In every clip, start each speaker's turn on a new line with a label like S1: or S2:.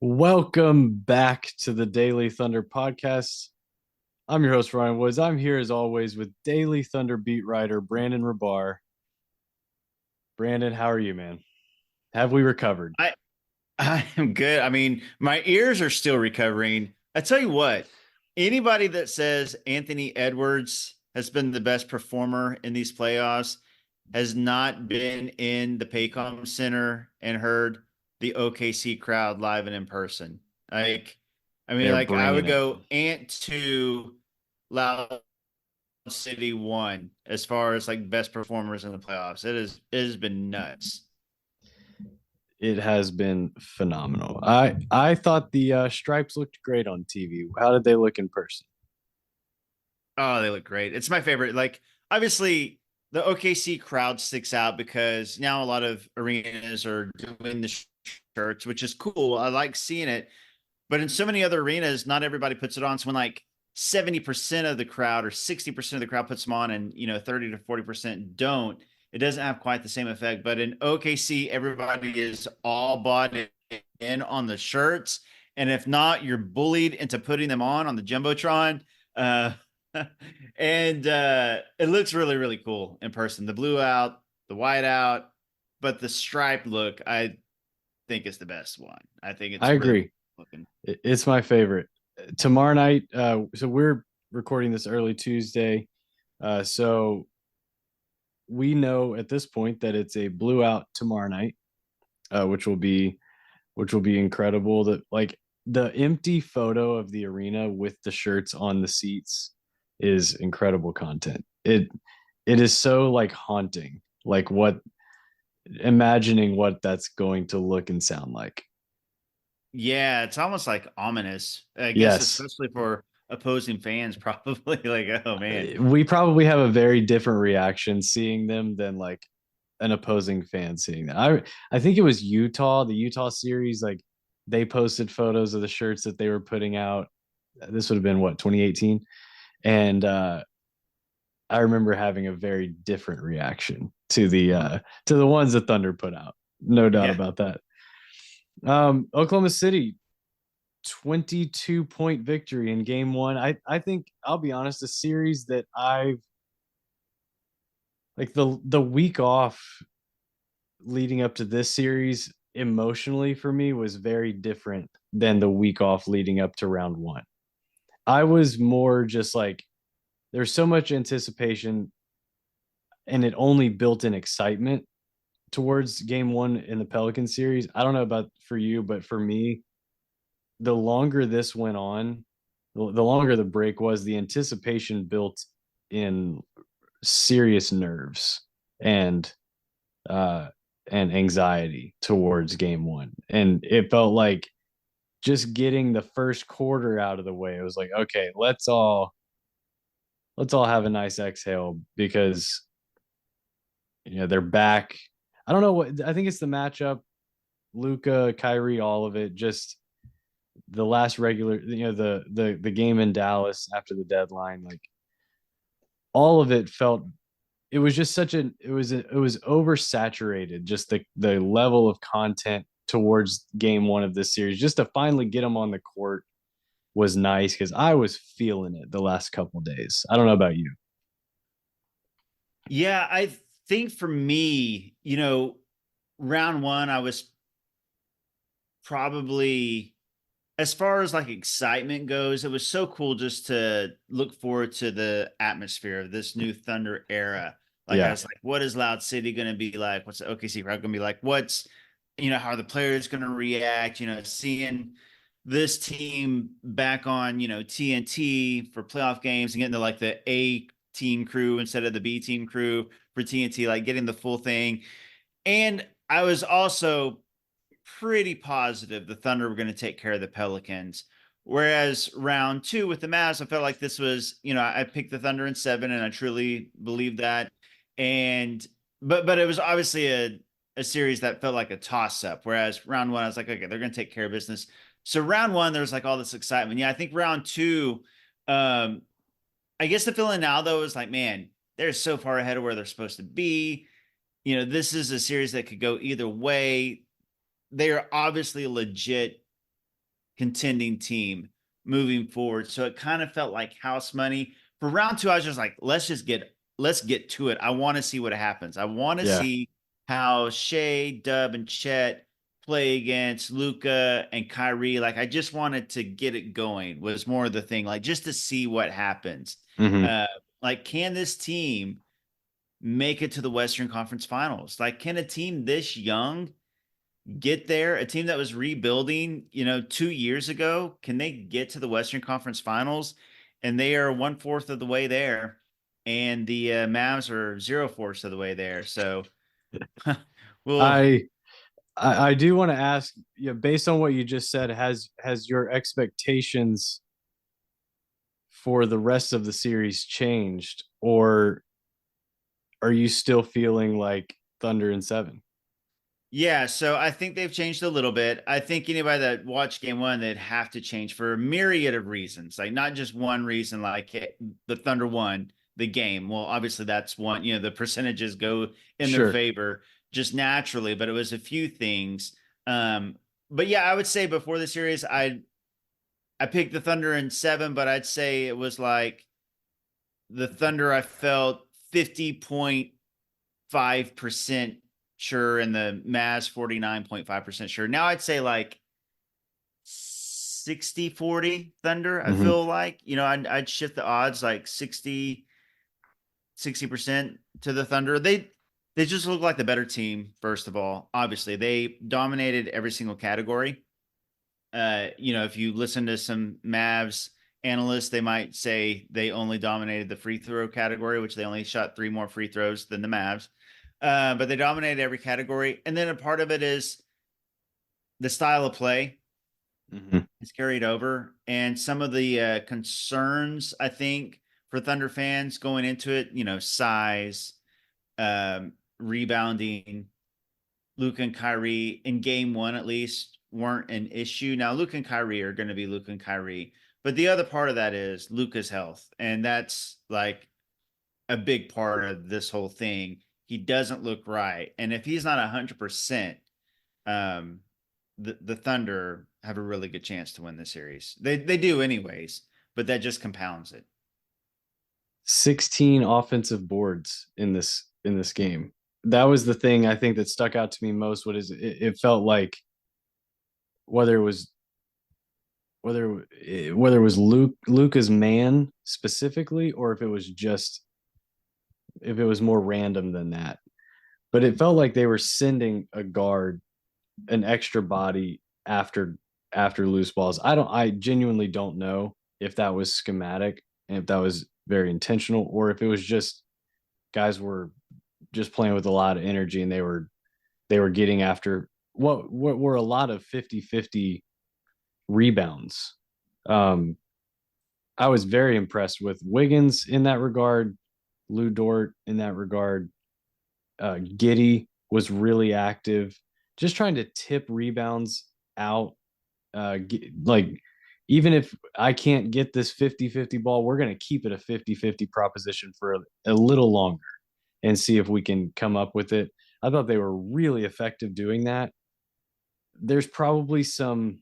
S1: Welcome back to the Daily Thunder podcast. I'm your host, Ryan Woods. I'm here as always with Daily Thunder beat writer Brandon Rabar. Brandon, how are you, man? Have we recovered?
S2: I I am good. I mean, my ears are still recovering. I tell you what, anybody that says Anthony Edwards has been the best performer in these playoffs has not been in the Paycom Center and heard the OKC crowd live and in person. Like, I mean,
S1: They're
S2: like I
S1: bringing
S2: would
S1: it.
S2: go Ant 2, Loud City 1 as far as like best performers in the playoffs. It has been nuts.
S1: It has been phenomenal. I thought the stripes looked great on TV. How did they look in person?
S2: Oh, they look great. It's my favorite. Like, obviously, the OKC crowd sticks out because now a lot of arenas are doing the shirts, which is cool. I like seeing it. But in so many other arenas, not everybody puts it on. So when like 70% of the crowd or 60% of the crowd puts them on and, 30 to 40% don't, it doesn't have quite the same effect. But in OKC, everybody is all bought in on the shirts. And if not, you're bullied into putting them on the Jumbotron. Uh, and it looks really, really cool in person. The blue out, the white out, but the stripe look, I think is the best one. I think
S1: I
S2: it's really
S1: agree.
S2: looking.
S1: It's my favorite. Tomorrow night, so we're recording this early Tuesday. So we know at this point that it's a blue out tomorrow night, which will be incredible. That like the empty photo of the arena with the shirts on the seats is incredible content. It is so like haunting, like what imagining what that's going to look and sound like.
S2: Yeah, it's almost like ominous. I guess
S1: Yes,
S2: especially for opposing fans, probably like, oh man.
S1: we probably have a very different reaction seeing them than like an opposing fan seeing that. I think it was Utah, the Utah series, like they posted photos of the shirts that they were putting out. This would have been what, 2018? And I remember having a very different reaction to the ones that Thunder put out. No doubt
S2: Yeah.
S1: about that. Oklahoma City 22-point victory in game 1. I think I'll be honest, a series that I've like the week off leading up to this series emotionally for me was very different than the week off leading up to round 1. I was more just like there's so much anticipation and it only built in excitement towards game 1 in the Pelican series. I don't know about for you, but for me, the longer this went on, the longer the break was, the anticipation built in serious nerves and uh and anxiety towards game 1. And it felt like just getting the first quarter out of the way. It was like, okay, let's all have a nice exhale because they're back. I don't know what I think it's the matchup, Luca, Kyrie, all of it. Just the last regular, the game in Dallas after the deadline, like all of it felt. It was just such an. It was oversaturated. Just the level of content towards game 1 of this series, just to finally get them on the court was nice because I was feeling it the last couple days. I don't know about you.
S2: Yeah, I think for me, round one, I was probably as far as like excitement goes, it was so cool just to look forward to the atmosphere of this new Thunder era. Like I
S1: Yeah,
S2: was like, what is Loud City going to be like? What's the OKC crowd going to be like? How are the players going to react? Seeing this team back on, TNT for playoff games and getting to like the A team crew instead of the B team crew for TNT, like getting the full thing. And I was also pretty positive the Thunder were going to take care of the Pelicans. Whereas round two with the Mavs, I felt like this was, I picked the Thunder in 7, and I truly believe that. And but it was obviously a series that felt like a toss up. Whereas round one, I was like, okay, they're going to take care of business. So round one, there's like all this excitement. Yeah, I think round two, um, I guess the feeling now though is like, man, they're so far ahead of where they're supposed to be. This is a series that could go either way. They are obviously legit contending team moving forward. So it kind of felt like house money. For round two, I was just like, let's get to it. I want to see what happens. I want to
S1: Yeah.
S2: see how Shea, Dub, and Chet play against Luka and Kyrie. Like, I just wanted to get it going, was more of the thing, like just to see what happens.
S1: Hmm.
S2: Uh, like, can this team make it to the Western Conference Finals? Like, can a team this young get there? A team that was rebuilding, 2 years ago, can they get to the Western Conference Finals? And they are 1/4 of the way there, and the Mavs are 0/4 of the way there. So, well,
S1: I I do want to ask, based on what you just said, has your expectations for the rest of the series changed, or are you still feeling like Thunder in seven?
S2: yeah. So I think they've changed a little bit. I think anybody that watched Game One, they'd have to change for a myriad of reasons, like not just one reason. Like, the Thunder won the game. Well, obviously that's one. The percentages go in their
S1: Sure.
S2: favor just naturally, but it was a few things. Um, but yeah, I would say before the series, I picked the Thunder in seven, but I'd say it was like the Thunder, I felt 50.5% sure, and the Mavs 49.5% sure. Now I'd say like 60-40 Thunder. I
S1: Hmm.
S2: feel like, I'd shift the odds like 60% to the Thunder. They just look like the better team, first of all. Obviously, they dominated every single category. If you listen to some Mavs analysts, they might say they only dominated the free throw category, which they only shot 3 more free throws than the Mavs. But they dominated every category. And then a part of it is the style of play
S1: Hmm.
S2: is carried over. And some of the concerns, I think, for Thunder fans going into it, size, rebounding, Luke and Kyrie in game one, at least, weren't an issue. Now, Luke and Kyrie are going to be Luke and Kyrie, but the other part of that is Luka's health. And that's like a big part of this whole thing. He doesn't look right. And if he's not 100%, um, the Thunder have a really good chance to win the series. They do, anyways, but that just compounds it.
S1: 16 offensive boards in this game. That was the thing I think that stuck out to me most. What is it felt like, whether it was whether it was Luca's man specifically, or if it was more random than that. But it felt like they were sending a guard, an extra body, after loose balls. I genuinely don't know if that was schematic and if that was very intentional, or if it was just guys were just playing with a lot of energy, and they were getting after what were a lot of 50-50 rebounds. Um, I was very impressed with Wiggins in that regard, Lou Dort in that regard. Giddy was really active, just trying to tip rebounds out. Like, even if I can't get this 50-50 ball, we're going to keep it a 50-50 proposition for a little longer and see if we can come up with it. I thought they were really effective doing that. There's probably some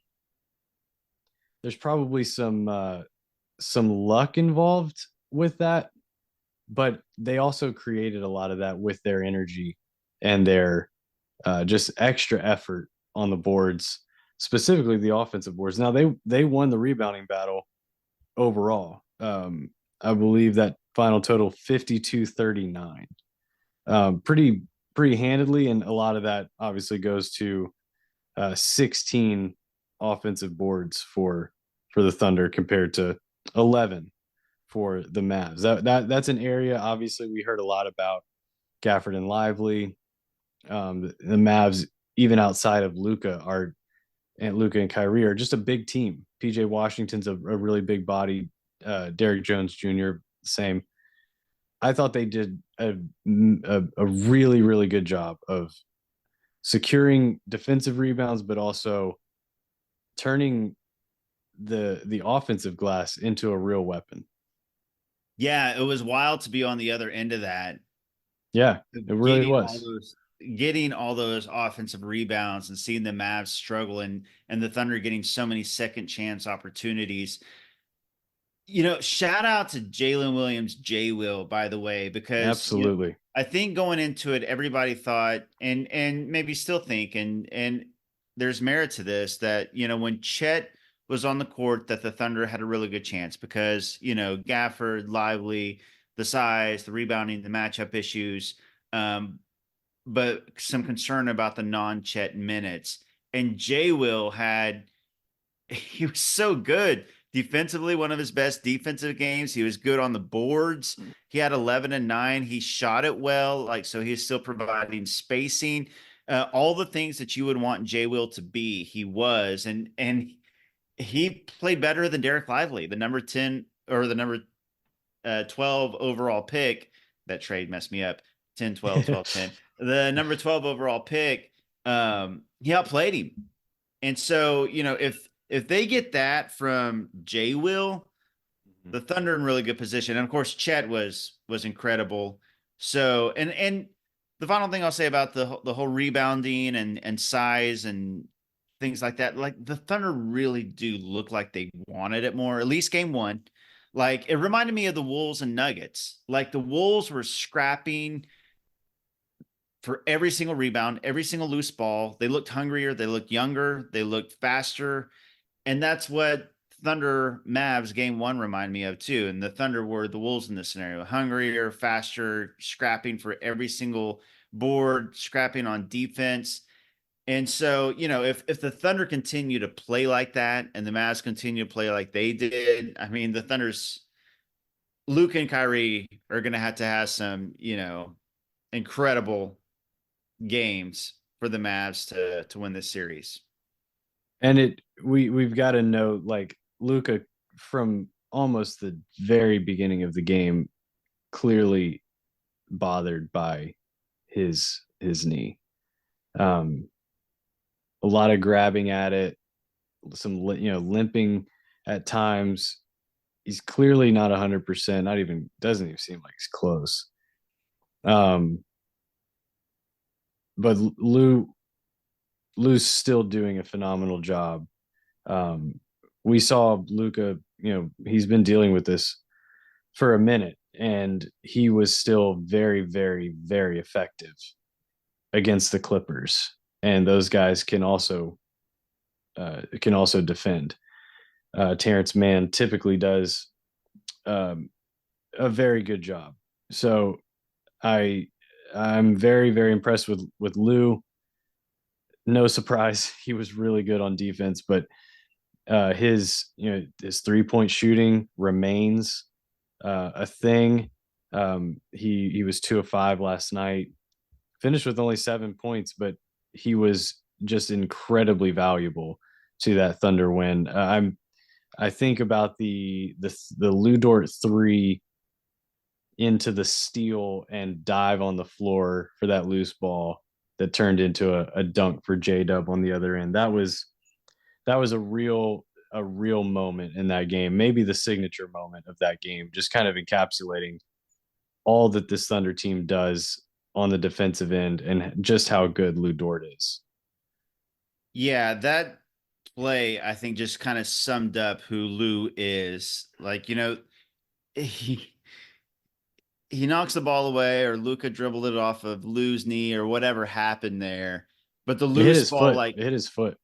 S1: there's probably some luck involved with that, but they also created a lot of that with their energy and their just extra effort on the boards, specifically the offensive boards. Now they won the rebounding battle overall. I believe that final total 52-39. Pretty handedly, and a lot of that obviously goes to 16 offensive boards for the Thunder compared to 11 for the Mavs. That's an area obviously we heard a lot about Gafford and Lively. The Mavs, even outside of Luca, are and Luca and Kyrie are just a big team. PJ Washington's a really big body. Derek Jones Jr. same. I thought they did a really really good job of securing defensive rebounds, but also turning the offensive glass into a real weapon.
S2: Yeah, it was wild to be on the other end of that,
S1: Yeah, it really
S2: getting all
S1: was.
S2: those getting all those offensive rebounds and seeing the Mavs struggle and the Thunder getting so many second chance opportunities. Shout out to Jalen Williams, J Will, by the way, because
S1: Absolutely.
S2: I think going into it, everybody thought, and maybe still think, and there's merit to this, that when Chet was on the court, that the Thunder had a really good chance because Gafford, Lively, the size, the rebounding, the matchup issues, but some concern about the non-Chet minutes. And J Will he was so good defensively, one of his best defensive games. He was good on the boards. He had 11 and 9. He shot it well, so he's still providing spacing. All the things that you would want J Will to be, he was, and he played better than Derek Lively, the number 10 or the number 12 overall pick. That trade messed me up. 10, 12, 12, 10. The number 12 overall pick, he outplayed him. And so, if they get that from J Will, the Thunder in really good position. And of course, Chet was incredible. So, and the final thing I'll say about the whole rebounding and size and things like that, like the Thunder really do look like they wanted it more, at least game one. Like it reminded me of the Wolves and Nuggets. Like the Wolves were scrapping for every single rebound, every single loose ball. They looked hungrier, they looked younger, they looked faster. And that's what Thunder Mavs game one remind me of too. And the Thunder were the Wolves in this scenario: hungrier, faster, scrapping for every single board, scrapping on defense. And so, if the Thunder continue to play like that and the Mavs continue to play like they did, I mean, the Thunder's Luke and Kyrie are going to have some, incredible games for the Mavs to win this series.
S1: And we've got to note, like, Luka from almost the very beginning of the game clearly bothered by his knee. A lot of grabbing at it, some limping at times. He's clearly not 100%. Not even, doesn't even seem like he's close. But Lou's still doing a phenomenal job. We saw Luka, he's been dealing with this for a minute, and he was still very, very, very effective against the Clippers. And those guys can also defend. Terrence Mann typically does a very good job. So I'm very, very impressed with Lou. No surprise, he was really good on defense, but his 3-point shooting remains a thing. He was 2 of 5 last night, finished with only 7 points, but he was just incredibly valuable to that Thunder win. I think about the Lu Dort 3 into the steal and dive on the floor for that loose ball that turned into a dunk for J-Dub on the other end. That was a real moment in that game, maybe the signature moment of that game, just kind of encapsulating all that this Thunder team does on the defensive end and just how good Lu Dort is.
S2: Yeah, that play I think just kind of summed up who Lou is. Like, he knocks the ball away, or Luka dribbled it off of Lou's knee, or whatever happened there. But the loose ball,
S1: It hit his foot.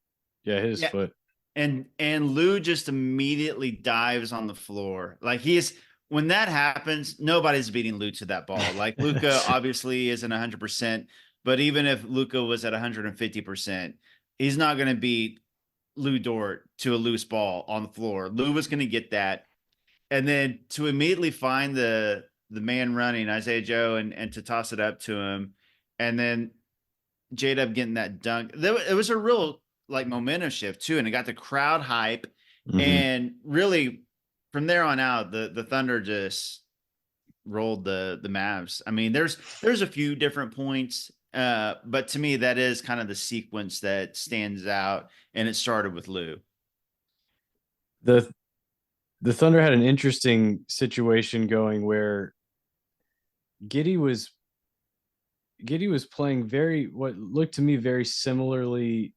S1: Yeah, it hit his foot.
S2: And Lou just immediately dives on the floor. Like when that happens, nobody's beating Lou to that ball. Like Luka obviously isn't 100%, but even if Luka was at 150%, he's not going to beat Lu Dort to a loose ball on the floor. Lou was going to get that. And then to immediately find the man running, Isaiah Joe, and to toss it up to him. And then J-Dub getting that dunk. It was a real momentum shift too. And it got the crowd hype. Mm-hmm. And really from there on out, the Thunder just rolled the Mavs. I mean, there's a few different points. But to me, that is kind of the sequence that stands out. And it started with Lou.
S1: The Thunder had an interesting situation going where Giddey was Giddey was playing what looked to me very similarly,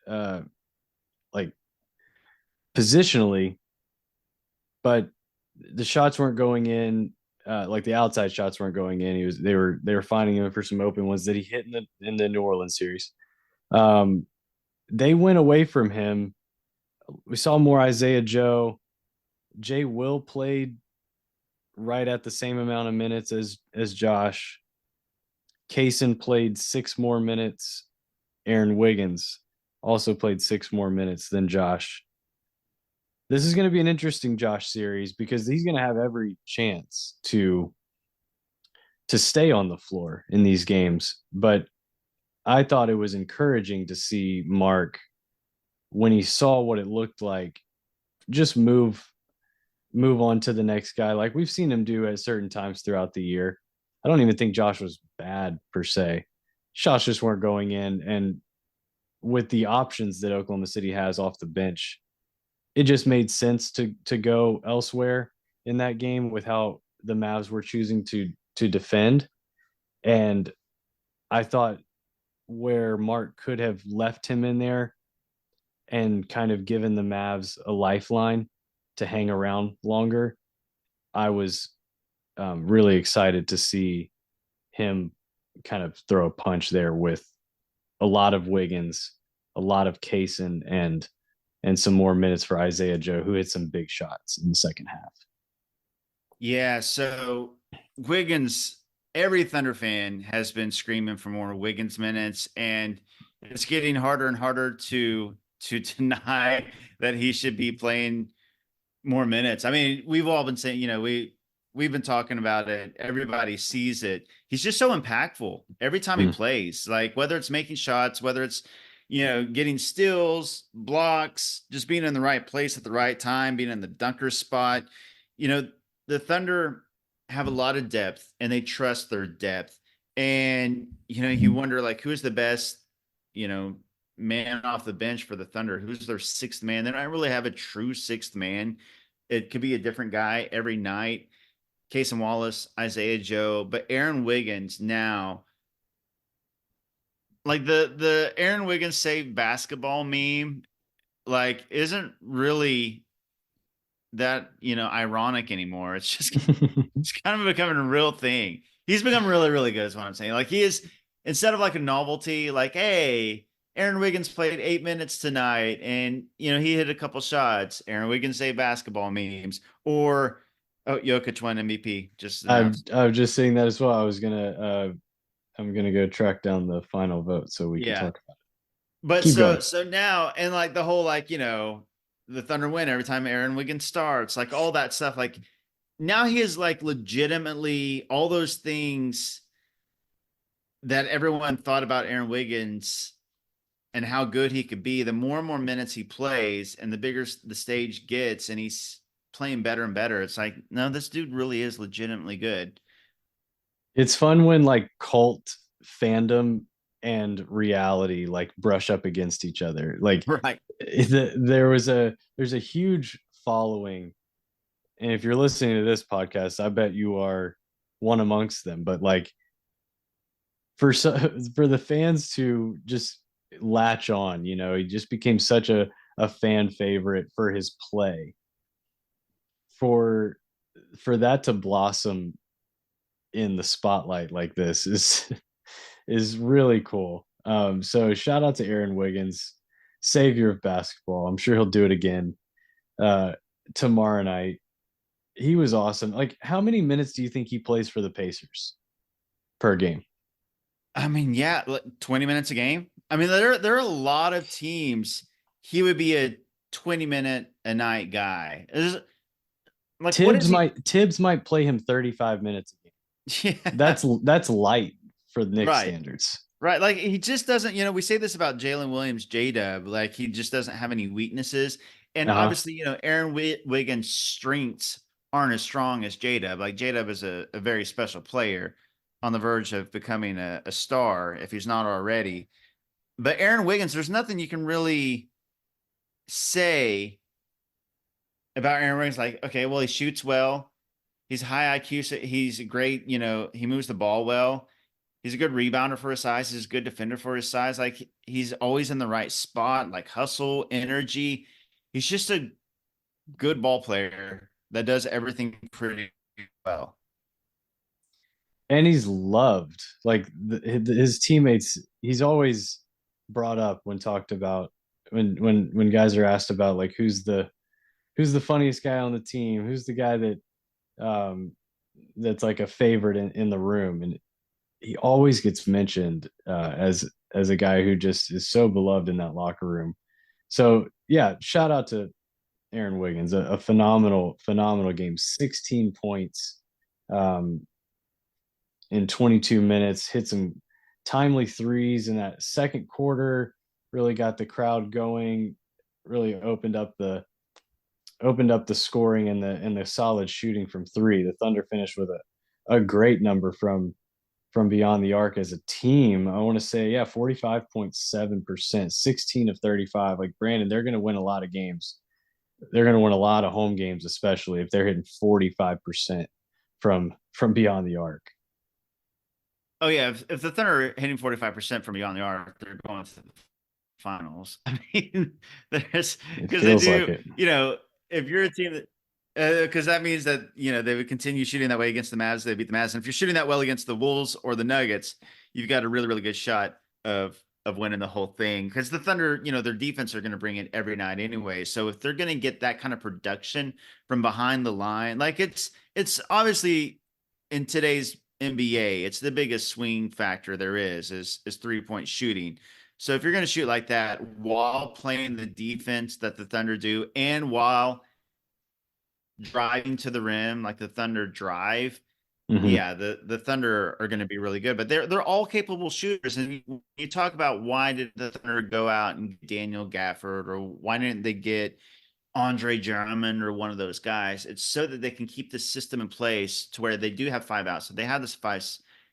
S1: uh, like positionally, but the shots weren't going in. Like the outside shots weren't going in. They were finding him for some open ones that he hit in the New Orleans series. Um, they went away from him. We saw more Isaiah Joe. Jay Will played right at the same amount of minutes as Josh. Kaysen played 6 more minutes. Aaron Wiggins also played 6 more minutes than Josh. This is going to be an interesting Josh series because he's going to have every chance to stay on the floor in these games. But I thought it was encouraging to see Mark, when he saw what it looked like, just move on to the next guy, like we've seen him do at certain times throughout the year. I don't even think Josh was bad per se. Shots just weren't going in, and with the options that Oklahoma City has off the bench, it just made sense to go elsewhere in that game with how the Mavs were choosing to defend. And I thought where Mark could have left him in there and kind of given the Mavs a lifeline to hang around longer, I was really excited to see him kind of throw a punch there with a lot of Wiggins, a lot of Kaysen, and some more minutes for Isaiah Joe, who hit some big shots in the second half.
S2: Yeah, so Wiggins, every Thunder fan has been screaming for more Wiggins minutes, and it's getting harder and harder to deny that he should be playing more minutes. I mean, we've all been saying, we've been talking about it. Everybody sees it. He's just so impactful every time he plays. Like whether it's making shots, whether it's getting steals, blocks, just being in the right place at the right time, being in the dunker spot. The Thunder have a lot of depth and they trust their depth. And you wonder like who's the best, man off the bench for the Thunder? Who's their sixth man? They don't really have a true sixth man. It could be a different guy every night. Cason Wallace, Isaiah Joe, but Aaron Wiggins now, like the Aaron Wiggins save basketball meme, like isn't really that ironic anymore. It's just it's kind of becoming a real thing. He's become really, really good, is what I'm saying. Like he is, instead of like a novelty, like, hey, Aaron Wiggins played 8 minutes tonight and he hit a couple shots. Aaron Wiggins say basketball memes. Or Jokic won MVP. Just
S1: I'm just saying that as well. I'm gonna go track down the final vote so we can talk about it.
S2: But so now, and like the whole the Thunder win every time Aaron Wiggins starts, like all that stuff, like now he is like legitimately all those things that everyone thought about Aaron Wiggins and how good he could be. The more and more minutes he plays and the bigger the stage gets and he's playing better and better, it's like, no, this dude really is legitimately good.
S1: It's fun when like cult fandom and reality like brush up against each other. Like
S2: right.
S1: there's a huge following, and if you're listening to this podcast, I bet you are one amongst them. But like for the fans to just latch on, he just became such a fan favorite for his play. For that to blossom in the spotlight like this is really cool. So shout out to Aaron Wiggins, savior of basketball. I'm sure he'll do it again tomorrow night. He was awesome. Like, how many minutes do you think he plays for the Pacers per game?
S2: I mean, yeah, 20 minutes a game. I mean, there are a lot of teams. He would be a 20-minute a night guy.
S1: Like Tibbs might play him 35 minutes a game. Yeah. That's light for the Knicks standards.
S2: Right. Like he just doesn't, we say this about Jalen Williams, J-Dub, like he just doesn't have any weaknesses. And obviously, Aaron Wiggins' strengths aren't as strong as J-Dub. Like J-Dub is a very special player on the verge of becoming a star if he's not already. But Aaron Wiggins, there's nothing you can really say about Aaron Wiggins. Like, okay, well, he shoots well. He's high IQ. So he's great. He moves the ball well. He's a good rebounder for his size. He's a good defender for his size. Like he's always in the right spot, like hustle, energy. He's just a good ball player that does everything pretty well.
S1: And he's loved. Like his teammates, he's always brought up when talked about when guys are asked about like who's the funniest guy on the team, who's the guy that um that's like a favorite in the room, and he always gets mentioned as a guy who just is so beloved in that locker room. So yeah, shout out to Aaron Wiggins, a phenomenal game, 16 points um, in 22 minutes, hit some timely threes in that second quarter, really got the crowd going, really opened up the scoring and the solid shooting from three. The Thunder finished with a great number from beyond the arc as a team. I want to say, yeah, 45.7%, 16 of 35. Like Brandon, they're going to win a lot of games. They're going to win a lot of home games, especially if they're hitting 45% from beyond the arc.
S2: Oh yeah, if the Thunder are hitting 45% from beyond the arc, they're going to the finals. I mean, there's
S1: It
S2: because they
S1: feels like
S2: do,
S1: it.
S2: if you're a team that because that means that they would continue shooting that way against the Mavs, they beat the Mavs. And if you're shooting that well against the Wolves or the Nuggets, you've got a really, really good shot of winning the whole thing. Because the Thunder, their defense are going to bring it every night anyway. So if they're going to get that kind of production from behind the line, like it's obviously in today's NBA, it's the biggest swing factor there is 3-point shooting. So if you're going to shoot like that while playing the defense that the Thunder do, and while driving to the rim like the Thunder drive,
S1: Mm-hmm.
S2: yeah, the Thunder are going to be really good. But they're all capable shooters. And you talk about why did the Thunder go out and get Daniel Gafford, or why didn't they get Andre Drummond or one of those guys? It's so that they can keep the system in place to where they do have five outs. So they have this five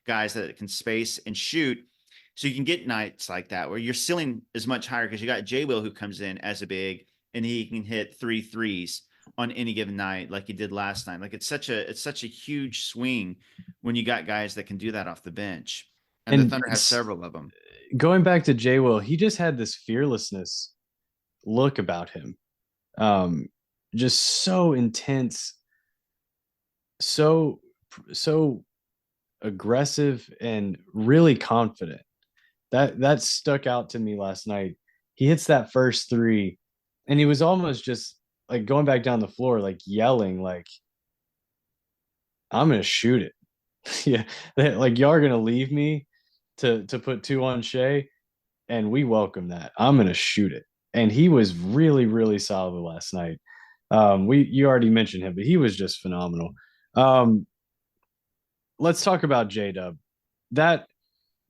S2: guys that can space and shoot. So you can get nights like that where your ceiling is much higher because you got Jay Will who comes in as a big and he can hit 3 threes on any given night like he did last night. Like it's such a huge swing when you got guys that can do that off the bench. And the
S1: And
S2: Thunder have several of them.
S1: going back to Jay Will, he just had this fearlessness look about him. Um, just so intense, so so aggressive and really confident. That stuck out to me last night. He hits that first three and he was almost just like going back down the floor, like yelling, like, I'm gonna shoot it. Yeah. Like y'all are gonna leave me to put two on Shea, and we welcome that. I'm gonna shoot it. And he was really, really solid last night. You already mentioned him, but he was just phenomenal. Um, let's talk about J Dub. That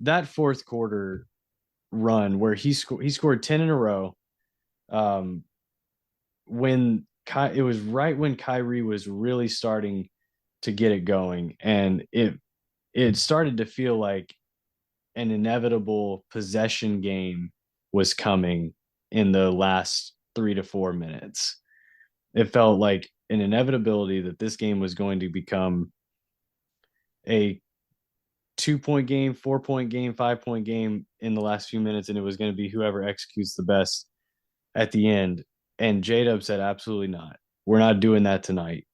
S1: that fourth quarter run where he scored 10 in a row. Um, when it was right when Kyrie was really starting to get it going, and it started to feel like an inevitable possession game was coming in the last 3 to 4 minutes. It felt like an inevitability that this game was going to become a 2 point game, 4 point game, 5 point game in the last few minutes, and it was going to be whoever executes the best at the end. And J Dub said, absolutely not. We're not doing that tonight.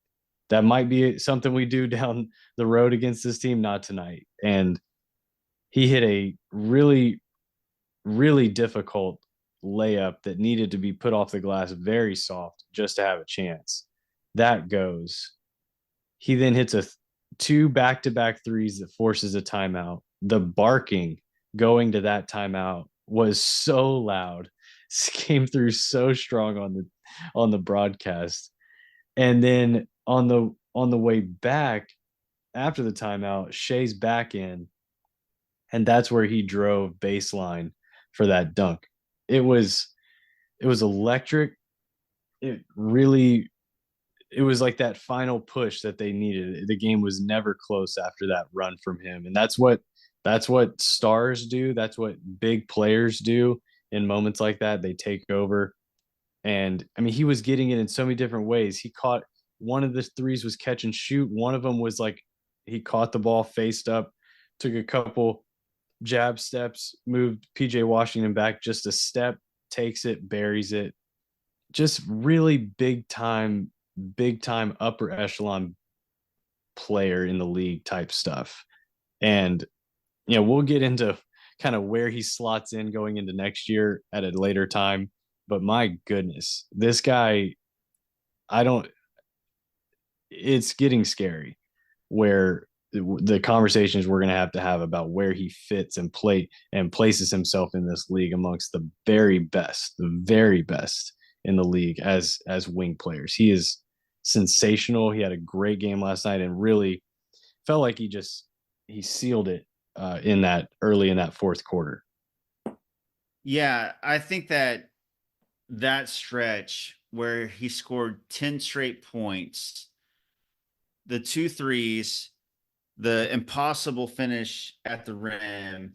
S1: That might be something we do down the road against this team, not tonight. And he hit a really, really difficult layup that needed to be put off the glass very soft just to have a chance. That goes. He then hits two back-to-back threes that forces a timeout. The barking going to that timeout was so loud. Came through so strong on the broadcast. And then on the way back after the timeout, Shea's back in, and that's where he drove baseline for that dunk. It was it was electric. It really it was like that final push that they needed. The game was never close after that run from him. And that's what stars do. That's what big players do in moments like that. They take over. And I mean, he was getting it in so many different ways. He caught one of the threes was catch and shoot. One of them was like he caught the ball faced up, took a couple jab steps, moved PJ Washington back just a step, takes it, buries it. Just really big time upper echelon player in the league type stuff. And we'll get into kind of where he slots in going into next year at a later time. But my goodness, this guy, I don't, it's getting scary where the conversations we're going to have about where he fits and places himself in this league amongst the very best in the league as wing players. He is sensational. He had a great game last night and really felt like he sealed it in that early in that fourth quarter.
S2: Yeah, I think that stretch where he scored 10 straight points, the 2 threes, the impossible finish at the rim,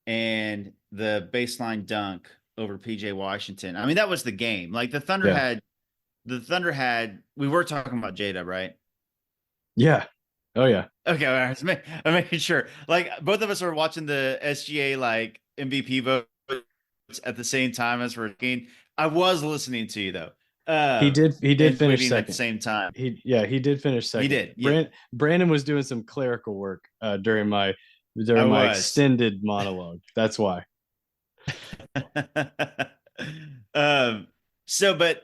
S2: and the baseline dunk over PJ Washington. I mean, that was the game. Like
S1: Yeah.
S2: we were talking about Jada, right?
S1: Yeah. Oh yeah.
S2: Okay, all right. I'm making sure. Like both of us are watching the SGA like MVP votes at the same time as we're looking. I was listening to you though.
S1: He did
S2: And
S1: finish
S2: tweeting at the
S1: second.
S2: same time.
S1: He did finish
S2: He
S1: second.
S2: did. Yeah.
S1: Brandon was doing some clerical work
S2: I
S1: during my
S2: was.
S1: extended monologue. That's why.
S2: um but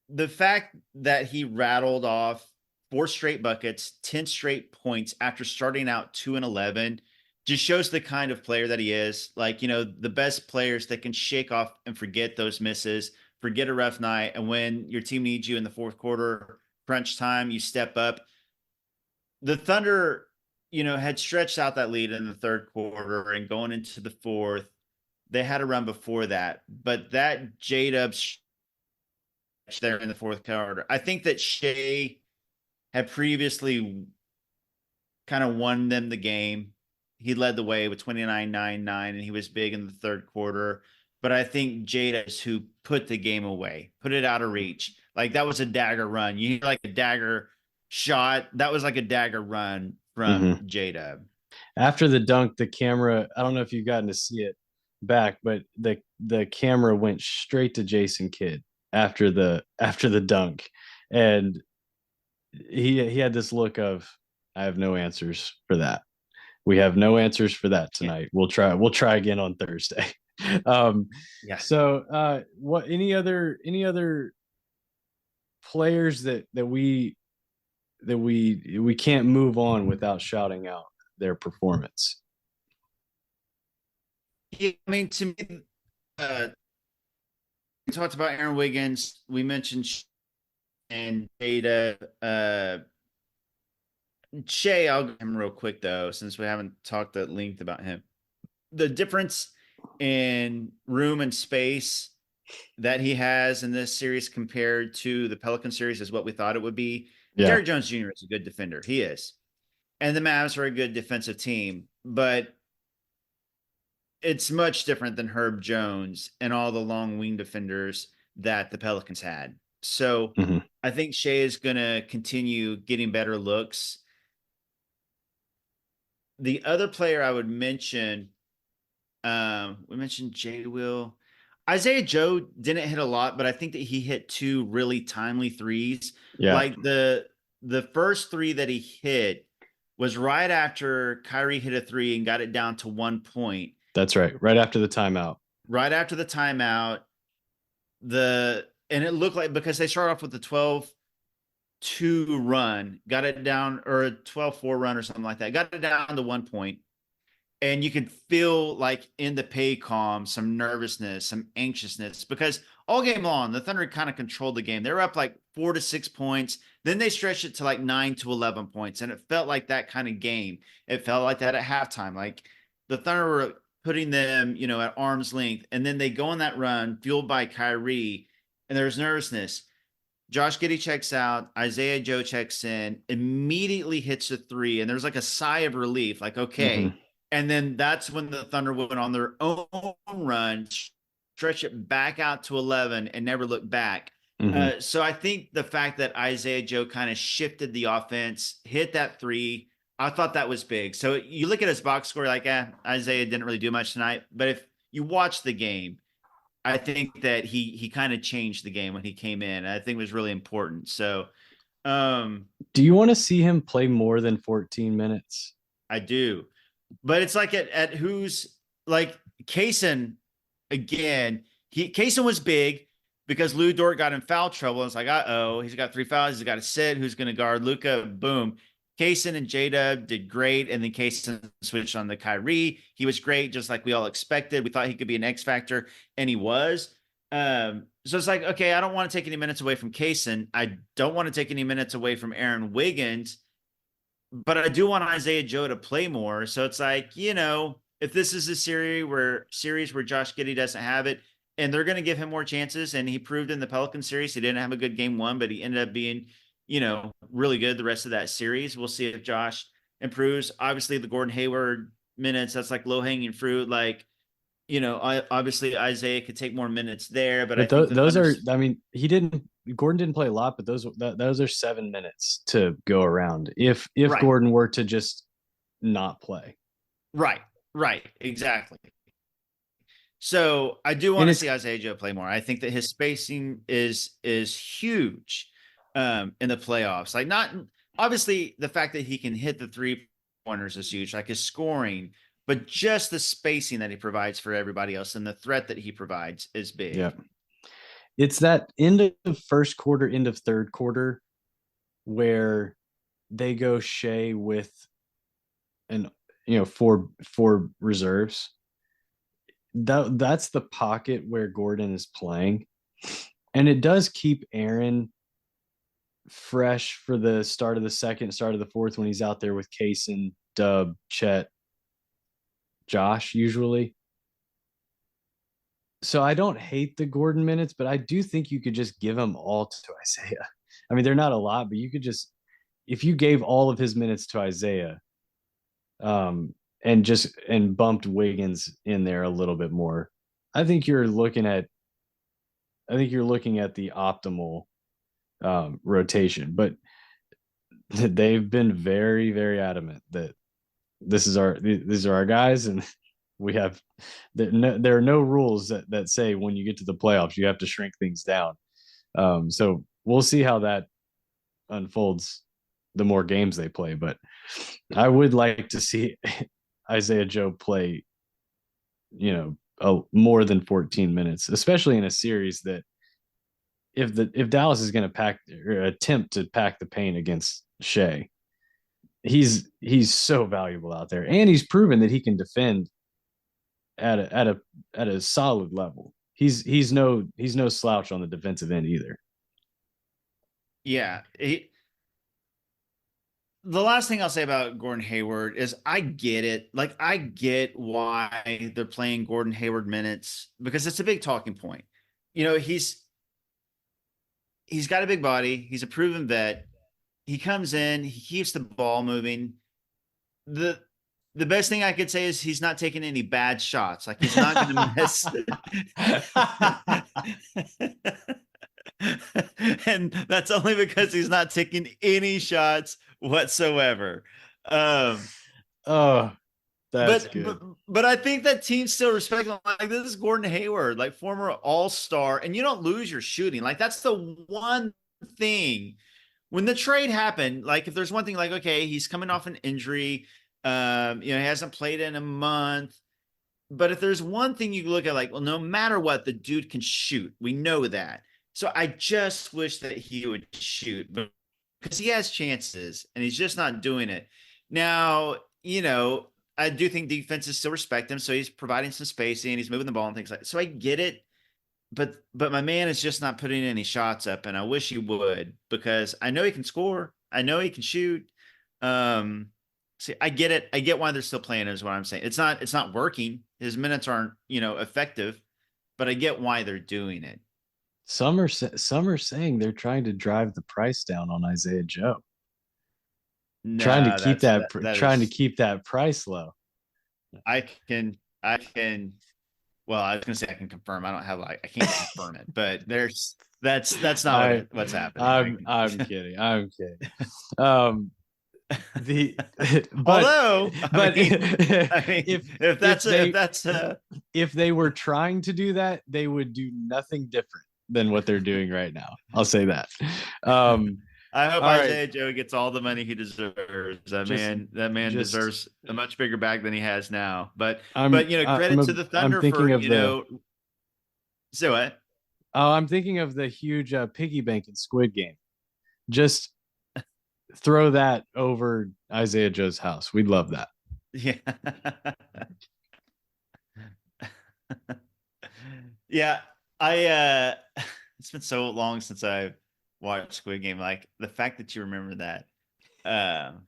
S2: the fact that he rattled off 4 straight buckets, 10 straight points after starting out 2-11 just shows the kind of player that he is. Like, the best players that can shake off and forget those misses, forget a rough night. And when your team needs you in the fourth quarter, crunch time, you step up. The Thunder, had stretched out that lead in the third quarter and going into the fourth. They had a run before that, but that J-Dub there in the fourth quarter. I think that Shea had previously kind of won them the game. He led the way with 29-9-9, and he was big in the third quarter. But I think Jada is who put the game away, put it out of reach. Like that was a dagger run. You hear like a dagger shot. That was like a dagger run from
S1: Mm-hmm.
S2: Jada.
S1: After the dunk, the camera, I don't know if you've gotten to see it back, but the camera went straight to Jason Kidd after the dunk. And he had this look of, I have no answers for that. We have no answers for that
S2: Yeah.
S1: tonight. We'll try again on Thursday. um
S2: Yeah.
S1: so what any other players that we can't move on without shouting out their performance?
S2: Yeah. I mean, to me, we talked about Aaron Wiggins. We mentioned and Jada. Shea, I'll get him real quick though, since we haven't talked at length about him. The difference in room and space that he has in this series compared to the Pelican series is what we thought it would be.
S1: Yeah.
S2: Jerry Jones Jr. is a good defender. He is. And the Mavs are a good defensive team, but it's much different than Herb Jones and all the long wing defenders that the Pelicans had. So
S1: Mm-hmm.
S2: I think Shea is going to continue getting better looks. The other player I would mention, we mentioned Jay Will. Isaiah Joe didn't hit a lot, but I think that he hit 2 really timely threes.
S1: Yeah.
S2: Like the first 3 that he hit was right after Kyrie hit a 3 and got it down to 1 point.
S1: That's right. Right after the timeout.
S2: Right after the timeout, and it looked like, because they started off with the 12-2 run, got it down, or a 12-4 run or something like that, got it down to 1 point. And you could feel like in the pay-com some nervousness, some anxiousness, because all game long, the Thunder kind of controlled the game. They were up like 4 to 6 points. Then they stretched it to like 9 to 11 points. And it felt like that kind of game. It felt like that at halftime. Like the Thunder were putting them, at arm's length. And then they go on that run fueled by Kyrie, and there's nervousness. Josh Giddey checks out. Isaiah Joe checks in, immediately hits a 3. And there's like a sigh of relief, like, okay.
S1: Mm-hmm.
S2: And then that's when the Thunder went on their own run, stretch it back out to 11 and never look back. So I think the fact that Isaiah Joe kind of shifted the offense, hit that 3, I thought that was big. So you look at his box score, like, Isaiah didn't really do much tonight. But if you watch the game, I think that he kind of changed the game when he came in. I think it was really important. So
S1: Do you want to see him play more than 14 minutes?
S2: I do. But it's like at who's like Kaysen again. Kaysen was big because Lou Dort got in foul trouble. It's like, uh-oh, he's got 3 fouls. He's got to sit. Who's going to guard Luka? Boom. Kaysen and J-Dub did great. And then Kaysen switched on the Kyrie. He was great, just like we all expected. We thought he could be an X factor, and he was. So it's like, okay, I don't want to take any minutes away from Kaysen. I don't want to take any minutes away from Aaron Wiggins, but I do want Isaiah Joe to play more. So it's like, if this is a series where Josh Giddey doesn't have it, and they're going to give him more chances, and he proved in the Pelican series he didn't have a good game one, but he ended up being, really good the rest of that series. We'll see if Josh improves. Obviously, the Gordon Hayward minutes, that's like low hanging fruit. Like, obviously Isaiah could take more minutes there, but I think
S1: those are, I mean, Gordon didn't play a lot, but those are 7 minutes to go around. If
S2: right.
S1: Gordon were to just not play.
S2: Right, exactly. So I do want to see Isaiah Joe play more. I think that his spacing is huge in the playoffs. Like, not obviously the fact that he can hit the 3-pointers is huge, like his scoring, but just the spacing that he provides for everybody else and the threat that he provides is big.
S1: Yeah. It's that end of first quarter, end of third quarter where they go Shea with four reserves. That's the pocket where Gordon is playing. And it does keep Aaron fresh for the start of the second, start of the fourth, when he's out there with Kaysen, Dub, Chet, Josh usually. So I don't hate the Gordon minutes, but I do think you could just give them all to Isaiah. I mean, they're not a lot, but you could just, if you gave all of his minutes to Isaiah, and bumped Wiggins in there a little bit more, I think you're looking at the optimal rotation. But they've been very, very adamant that these are our guys, and we have there are no rules that say when you get to the playoffs you have to shrink things down. So we'll see how that unfolds the more games they play, but I would like to see Isaiah Joe play more than 14 minutes, especially in a series that if Dallas is going to pack or attempt to pack the paint against Shea, he's so valuable out there, and he's proven that he can defend at a solid level. He's no slouch on the defensive end either.
S2: Yeah. The last thing I'll say about Gordon Hayward is I get it. Like, I get why they're playing Gordon Hayward minutes, because it's a big talking point. He's got a big body. He's a proven vet. He comes in, he keeps the ball moving. The best thing I could say is he's not taking any bad shots. Like, he's not going to miss. And that's only because he's not taking any shots whatsoever.
S1: That's good.
S2: But I think that teams still respect him. Like, this is Gordon Hayward, like former all-star, and you don't lose your shooting. Like, that's the one thing. When the trade happened, like, if there's one thing, like, okay, he's coming off an injury, he hasn't played in a month. But if there's one thing you look at, like, well, no matter what, the dude can shoot. We know that. So I just wish that he would shoot, but because he has chances and he's just not doing it. Now, I do think defenses still respect him. So he's providing some spacing, he's moving the ball and things like that. So I get it. But my man is just not putting any shots up, and I wish he would, because I know he can score. I know he can shoot. See, I get it. I get why they're still playing, is what I'm saying. It's not working. His minutes aren't, effective, but I get why they're doing it.
S1: Some are saying they're trying to drive the price down on Isaiah Joe.
S2: No,
S1: trying to keep that price low.
S2: I can. Well, I was going to say I can confirm. I don't have I can't confirm it, but that's not what's happening.
S1: I'm kidding. I'm kidding. the but
S2: Although,
S1: but
S2: I mean,
S1: if
S2: if that's
S1: if they were trying to do that, they would do nothing different than what they're doing right now. I'll say that. Um,
S2: I hope
S1: all right,
S2: Isaiah Joe gets all the money he deserves.
S1: just
S2: That man
S1: just
S2: deserves a much bigger bag than he has now. But
S1: I'm
S2: credit to the
S1: I'm
S2: Thunder
S1: thinking
S2: for
S1: of the
S2: so what?
S1: I'm thinking of the huge piggy bank in Squid Game. Just throw that over Isaiah Joe's house. We'd love that.
S2: Yeah. Yeah, I it's been so long since I've watched Squid Game. Like the fact that you remember that, um,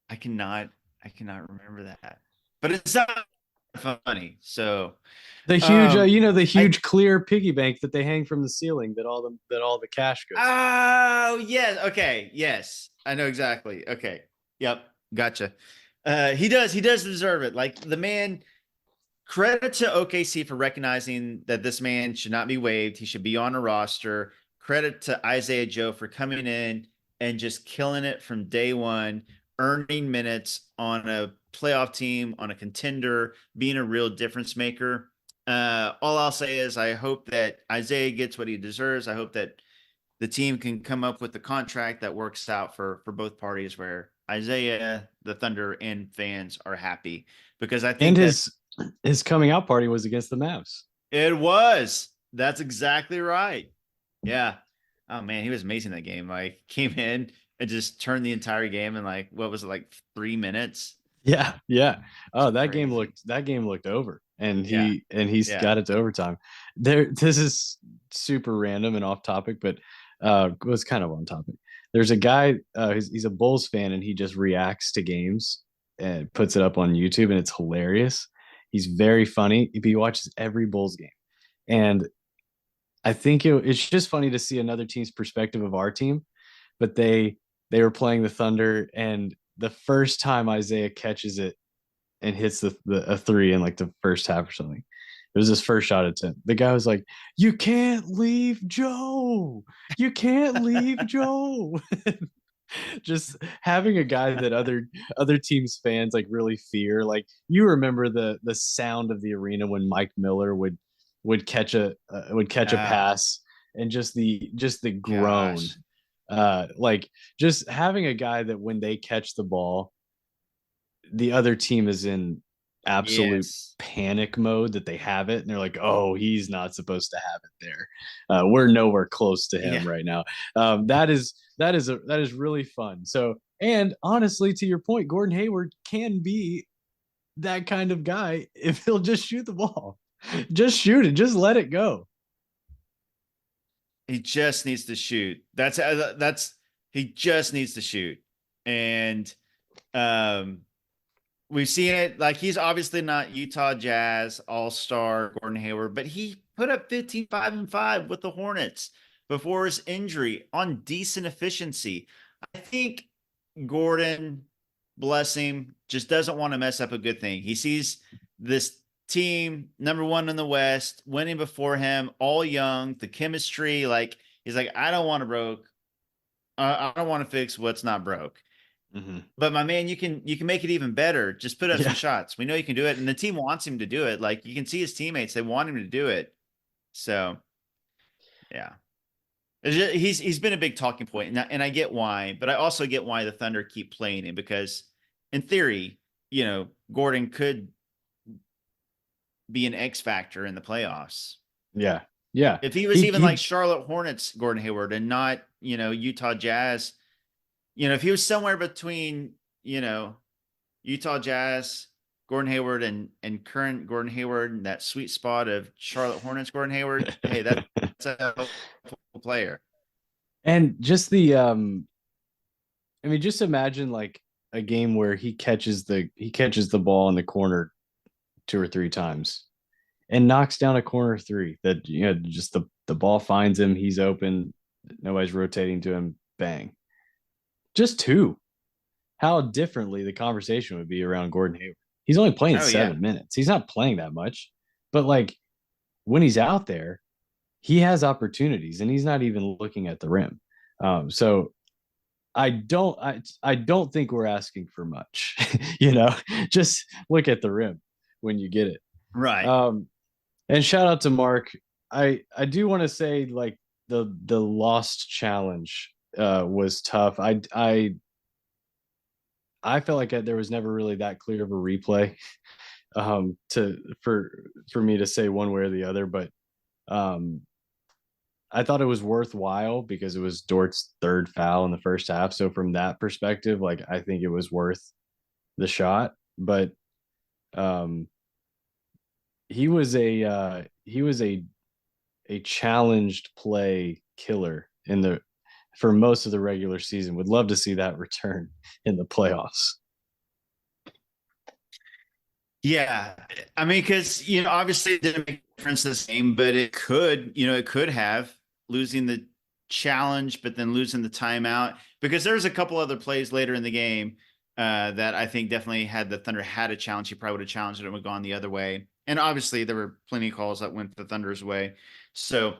S2: I cannot, I cannot remember that. But it's not funny. So,
S1: The huge,
S2: um,
S1: the
S2: I
S1: huge clear piggy bank that they hang from the ceiling that all the cash goes in.
S2: oh yes, okay, yes, I know exactly. Okay, yep, gotcha. He does deserve it. Like the man. Credit to OKC for recognizing that this man should not be waived. He should be on a roster. Credit to Isaiah Joe for coming in and just killing it from day one, earning minutes on a playoff team, on a contender, being a real difference maker. All I'll say is I hope that Isaiah gets what he deserves. I hope that the team can come up with a contract that works out for both parties where Isaiah, the Thunder, and fans are happy because I
S1: And
S2: think that
S1: his coming out party was against the Mavs.
S2: it was. That's exactly right. Yeah. Oh man, he was amazing that game. Like came in and just turned the entire game in like what was it like 3 minutes?
S1: Yeah, yeah. Oh,
S2: Crazy.
S1: that game looked over, and
S2: Yeah.
S1: he's
S2: Yeah.
S1: got it to overtime. There, this is super random and off topic, but was kind of on topic. There's a guy, he's a Bulls fan, and he just reacts to games and puts it up on YouTube, and it's hilarious. He's very funny. He watches every Bulls game, and I think it's just funny to see another team's perspective of our team. But they were playing the Thunder, and the first time Isaiah catches it and hits a three in like the first half or something. It was his first shot attempt. The guy was like, "You can't leave Joe. You can't leave Joe." Just having a guy that other teams fans like really fear. Like you remember the sound of the arena when Mike Miller would catch a
S2: Oh
S1: pass, and just the groan.
S2: gosh.
S1: Like just having a guy that when they catch the ball, the other team is in absolute
S2: Yes.
S1: panic mode that they have it, and they're like, "Oh, he's not supposed to have it there. We're nowhere close to him
S2: Yeah.
S1: right now." That is really fun. So, and honestly, to your point, Gordon Hayward can be that kind of guy if he'll just shoot the ball, just shoot it, just let it go.
S2: He just needs to shoot. That's he just needs to shoot. And um we've seen it. Like he's obviously not Utah Jazz all-star Gordon Hayward, but he put up 15, 5, and 5 with the Hornets before his injury on decent efficiency. I think Gordon, bless him, just doesn't want to mess up a good thing. He sees this team number one in the West, winning before him, all young, the chemistry. Like he's like, I don't want to broke. I don't want to fix what's not broke.
S1: Mm-hmm.
S2: But my man, you can make it even better. Just put up some
S1: Yeah,
S2: shots. We know you can do it, and the team wants him to do it. Like you can see his teammates; they want him to do it. So yeah, he's been a big talking point, and I get why, but I also get why the Thunder keep playing him because, in theory, Gordon could be an X factor in the playoffs.
S1: yeah, yeah.
S2: If he was
S1: He
S2: even
S1: he
S2: like Charlotte Hornets Gordon Hayward and not Utah Jazz, if he was somewhere between Utah Jazz, Gordon Hayward, and current Gordon Hayward, that sweet spot of Charlotte Hornets Gordon Hayward. Hey, that's a helpful player.
S1: and just I mean, just imagine like a game where he catches the ball in the corner two or three times and knocks down a corner three that just the ball finds him, he's open, nobody's rotating to him, bang. Just two. How differently the conversation would be around Gordon Hayward. He's only playing
S2: Oh yeah,
S1: 7 minutes. He's not playing that much. But like when he's out there, he has opportunities and he's not even looking at the rim. So I don't think we're asking for much. You know, just look at the rim when you get it.
S2: Right.
S1: Um, and shout out to Mark. I do want to say like the lost challenge was tough. I felt like there was never really that clear of a replay to for me to say one way or the other, but um I thought it was worthwhile because it was Dort's third foul in the first half. So from that perspective, like I think it was worth the shot. But um he was a challenged play killer in the for most of the regular season. Would love to see that return in the playoffs.
S2: Yeah. I mean, because, obviously it didn't make a difference this game, but it could have losing the challenge, but then losing the timeout. Because there's a couple other plays later in the game that I think definitely had the Thunder had a challenge, he probably would have challenged it and would have gone the other way. And obviously there were plenty of calls that went the Thunder's way. So,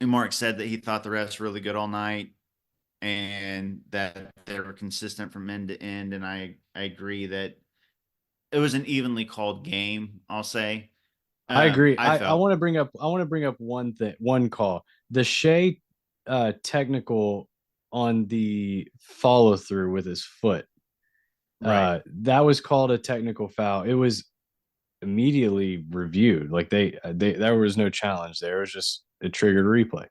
S2: and Mark said that he thought the refs were really good all night and that they were consistent from end to end. And I agree that it was an evenly called game, I'll say.
S1: I agree.
S2: I
S1: I
S2: felt.
S1: want to bring up one thing, one call. The Shea technical on the follow through with his foot.
S2: Right.
S1: That was called a technical foul. It was immediately reviewed. Like they there was no challenge there. It was just a triggered replay.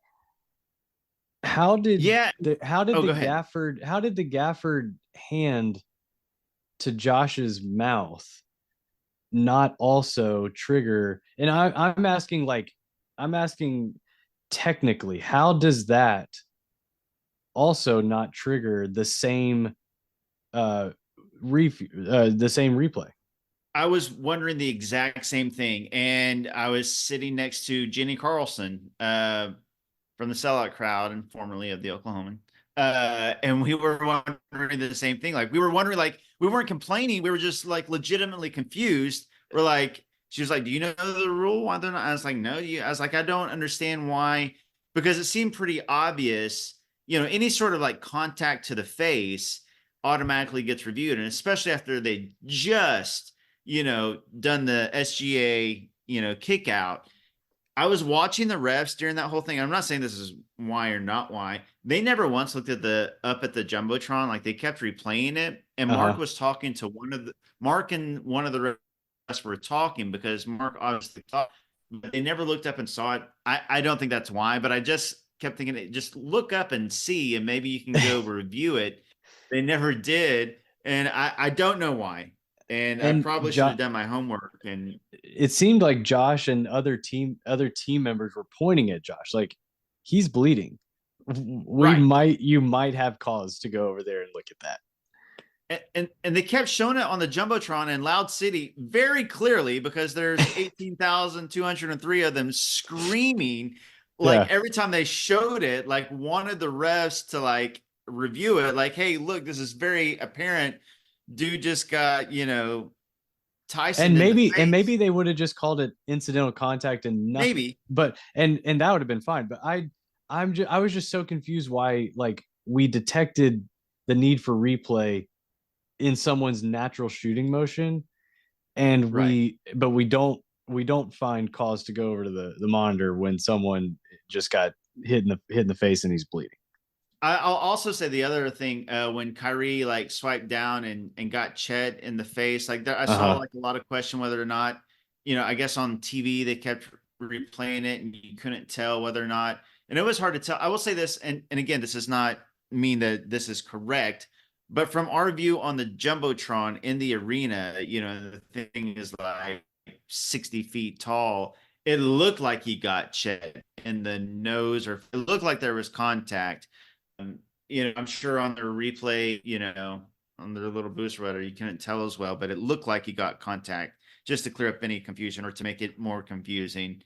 S2: Yeah. Oh, go ahead.
S1: How did the Gafford hand to Josh's mouth not also trigger? And I'm asking like I'm asking technically, how does that also not trigger uh, the same replay?
S2: I was wondering the exact same thing. And I was sitting next to Jenny Carlson from the sellout crowd and formerly of the Oklahoman. And we were wondering the same thing. Like, we were wondering, like, we weren't complaining. We were just like legitimately confused. We're like, she was like, "Do you know the rule? Why they're not?" I was like, "No." I was like, "I don't understand why," because it seemed pretty obvious. Any sort of like contact to the face automatically gets reviewed. And especially after they just, done the SGA, kick out. I was watching the refs during that whole thing. I'm not saying this is why or not why. They never once looked at the up at the jumbotron. Like, they kept replaying it. And Mark
S1: Uh-huh.
S2: was talking to Mark and one of the refs were talking because Mark obviously thought, but they never looked up and saw it. I don't think that's why, but I just kept thinking, just look up and see, and maybe you can go review it. They never did, and I don't know why. And I
S1: And
S2: probably should have done my homework. And
S1: it seemed like Josh and other team members were pointing at Josh like he's bleeding.
S2: right.
S1: You might have cause to go over there and look at that.
S2: And they kept showing it on the jumbotron in Loud City very clearly because there's 18,203 of them screaming. Like,
S1: Yeah.
S2: every time they showed it, like, wanted the refs to like review it, like, "Hey, look, this is very apparent. Dude just got Tyson in the
S1: And
S2: face."
S1: maybe they would have just called it incidental contact and nothing.
S2: Maybe.
S1: But and that would have been fine. But I was just so confused why like we detected the need for replay in someone's natural shooting motion and
S2: Right.
S1: we don't find cause to go over to the monitor when someone just got hit in the face and he's bleeding.
S2: I'll also say the other thing, when Kyrie like swiped down and got Chet in the face, like, there, I saw
S1: Uh-huh.
S2: like a lot of question whether or not, I guess on TV they kept replaying it and you couldn't tell whether or not, and it was hard to tell. I will say this, and again, this does not mean that this is correct, but from our view on the jumbotron in the arena, the thing is like 60 feet tall. It looked like he got Chet in the nose, or it looked like there was contact. I'm sure on their replay, on their little boost rudder, you couldn't tell as well, but it looked like he got contact, just to clear up any confusion or to make it more confusing,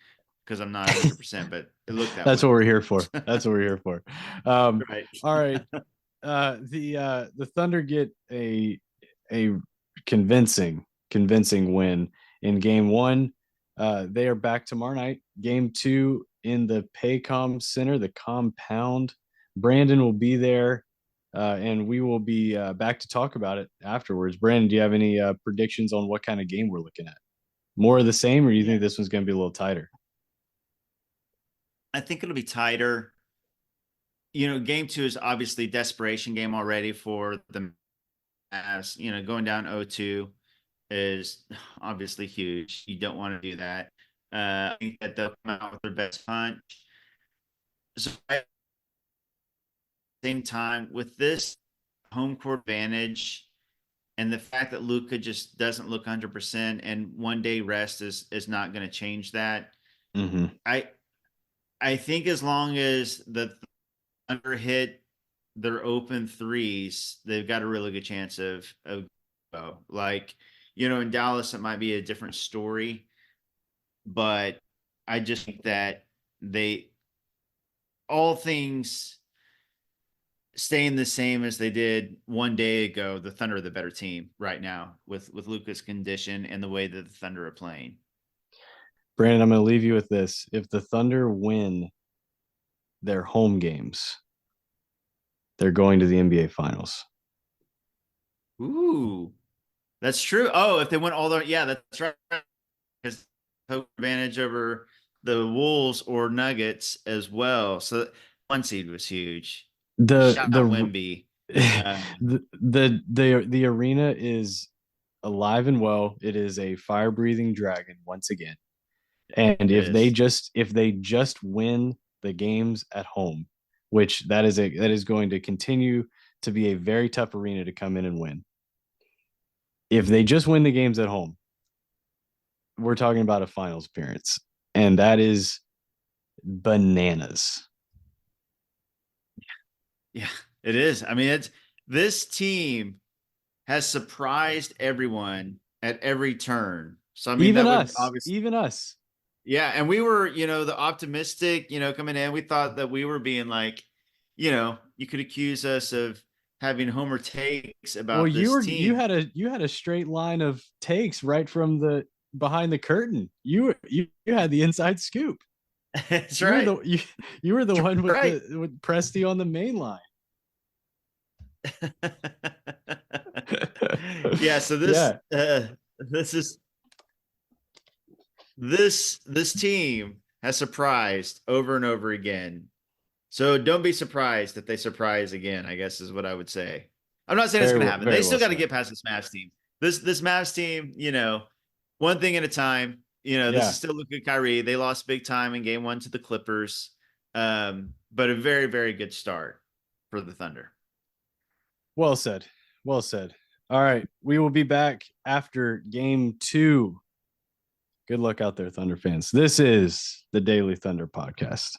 S2: because I'm not 100%, but it looked that
S1: That's
S2: way.
S1: what we're here for. That's what we're here for.
S2: Right.
S1: All right. The Thunder get a convincing win in game one. They are back tomorrow night. Game two in the Paycom Center, the compound. Brandon will be there. And we will be back to talk about it afterwards. Brandon, do you have any predictions on what kind of game we're looking at? More of the same, or do you think this one's going to be a little tighter?
S2: I think it'll be tighter. Game two is obviously desperation game already for the Mavs. Going down 0-2 is obviously huge. You don't want to do that. I think that they'll come out with their best punch. So at the same time, with this home court advantage and the fact that Luka just doesn't look 100% and one day rest is not going to change that.
S1: Mm-hmm.
S2: I think as long as the Thunder hit their open threes, they've got a really good chance of like, in Dallas, it might be a different story, but I just think that all things staying the same as they did one day ago, the Thunder are the better team right now with Luka's condition and the way that the Thunder are playing.
S1: Brandon, I'm going to leave you with this. If the Thunder win their home games, they're going to the NBA Finals.
S2: Ooh, that's true. Oh, if they win all yeah, that's right. Because home advantage over the Wolves or Nuggets as well. So one seed was huge. Shout out Wemby.
S1: The arena is alive and well. It is a fire breathing dragon once again. And if they just win the games at home, which that is going to continue to be a very tough arena to come in and win. If they just win the games at home, we're talking about a finals appearance, and that is bananas.
S2: Yeah, it is. I mean, this team has surprised everyone at every turn. So I mean,
S1: even us.
S2: Yeah, and we were, the optimistic, coming in. We thought that we were being like, you could accuse us of having homer takes about this team.
S1: You had a straight line of takes right from the behind the curtain. You had the inside scoop.
S2: That's right.
S1: You were the one with Presti on the main line.
S2: Yeah. So this team has surprised over and over again. So don't be surprised if they surprise again, I guess is what I would say. I'm not saying it's going to happen. They still got to get past this Mavs team. This Mavs team, one thing at a time. This is still Luka Kyrie. They lost big time in game 1 to the Clippers. But a very, very good start for the Thunder.
S1: Well said. Well said. All right. We will be back after game 2. Good luck out there, Thunder fans. This is the Daily Thunder Podcast.